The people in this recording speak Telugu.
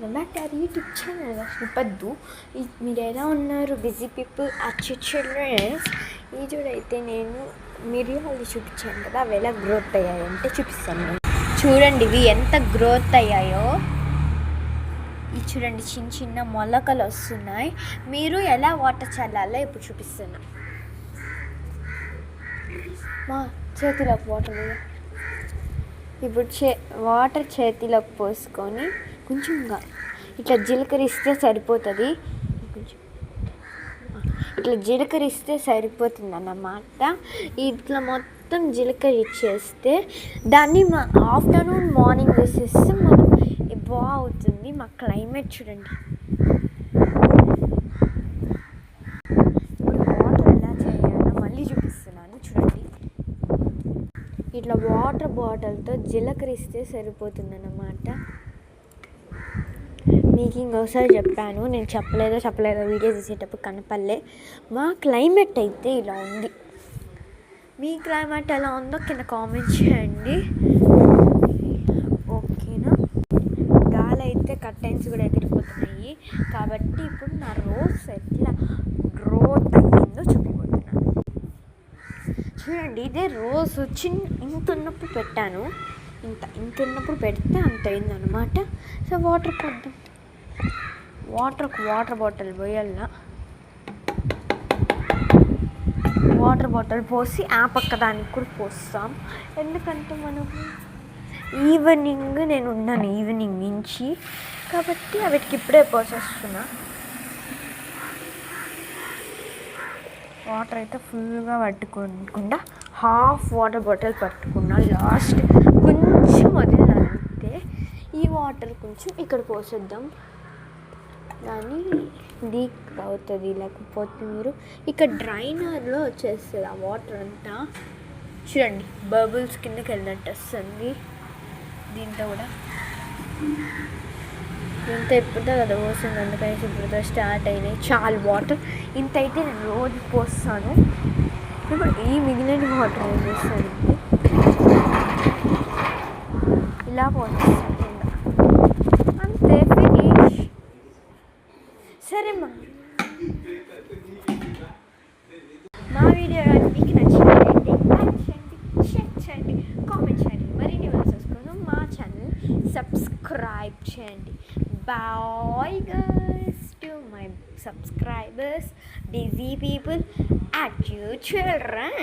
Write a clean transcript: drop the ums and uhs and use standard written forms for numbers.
Welcome back to our YouTube channel పద్దు. మీరు ఎలా ఉన్నారు బిజీ పీపుల్ చిల్డ్రన్స్? ఈ చూడైతే నేను మిరియాలు చూపించాను కదా, అవి ఎలా గ్రోత్ అయ్యాయంటే చూపిస్తాను. నేను చూడండి ఇవి ఎంత గ్రోత్ అయ్యాయో. ఇది చూడండి చిన్న చిన్న మొలకలు వస్తున్నాయి. మీరు ఎలా వాటర్ చల్లాలో ఇప్పుడు చూపిస్తాను. మా చేతిలోకి వాటర్ ఇప్పుడు వాటర్ చేతిలోకి పోసుకొని కొంచెంగా ఇట్లా జీలకరిస్తే సరిపోతుంది. కొంచెం ఇట్లా జీలకరిస్తే సరిపోతుంది అన్నమాట. ఇట్లా మొత్తం జీలకర్ర ఇచ్చేస్తే దాన్ని ఆఫ్టర్నూన్ మార్నింగ్ వేసేస్తే మనం బాగుంటుంది. మా క్లైమేట్ చూడండి. ఇప్పుడు వాటర్ ఎలా చేయాలో మళ్ళీ చూపిస్తున్నాను చూడండి. ఇట్లా వాటర్ బాటిల్తో జీలకరిస్తే సరిపోతుందన్నమాట. మీకు ఇంకోసారి చెప్పాను, నేను చెప్పలేదో వీడియో తీసేటప్పుడు కనపడలే. మా క్లైమేట్ అయితే ఇలా ఉంది. మీ క్లైమేట్ ఎలా ఉందో కింద కామెంట్ చేయండి, ఓకేనా? గాలి అయితే కర్టెన్స్ కూడా ఎగిరిపోతున్నాయి. కాబట్టి ఇప్పుడు నా రోజ్ ఎట్లా గ్రోత్ అయ్యిందో చూపిపోతున్నాను. చూడండి, ఇదే రోజు ఇంత ఉన్నప్పుడు పెట్టాను. ఇంత ఉన్నప్పుడు పెడితే అంత అయిందనమాట. సో వాటర్ పోద్దాం. వాటర్ బాటిల్ పోయాల. వాటర్ బాటిల్ పోసి ఆ పక్క దానికి కూడా పోస్తాం. ఎందుకంటే మనం ఈవినింగ్ నేను ఉన్నాను ఈవినింగ్ నుంచి, కాబట్టి వీటికి ఇప్పుడే పోసేస్తున్నా. వాటర్ అయితే ఫుల్గా పట్టుకోకుండా హాఫ్ వాటర్ బాటిల్ పట్టుకున్నా. లాస్ట్ కొంచెం వదిలినంతే. ఈ వాటర్ కొంచెం ఇక్కడ పోసేద్దాం, కానీ లీక్ అవుతుంది. లేకపోతే మీరు ఇక్కడ డ్రైనర్లో వచ్చేస్తుంది ఆ వాటర్ అంతా. చూడండి బబుల్స్ కిందకి వెళ్ళినట్టు వస్తుంది. దీంతో కూడా ఇంత ఎప్పుడుతో కదా పోస్తుంది, అందుకని ఇప్పుడుతో స్టార్ట్ అయినాయి. చాలా వాటర్ ఇంత అయితే నేను రోజు పోస్తాను. ఇప్పుడు ఈ మిగిలిన వాటర్ ఏం చేస్తాను, ఇలా పోస్తాను. అంతే, ఫినిష్. సరే మా వీడియో మీకు నచ్చినట్లయితే లైక్ చేయండి, షేర్ చేయండి, కామెంట్ చేయండి. మరిన్ని వీడియోస్ కోసం మా ఛానల్ సబ్స్క్రైబ్ చేయండి. Bye guys to my subscribers, busy people, at you children.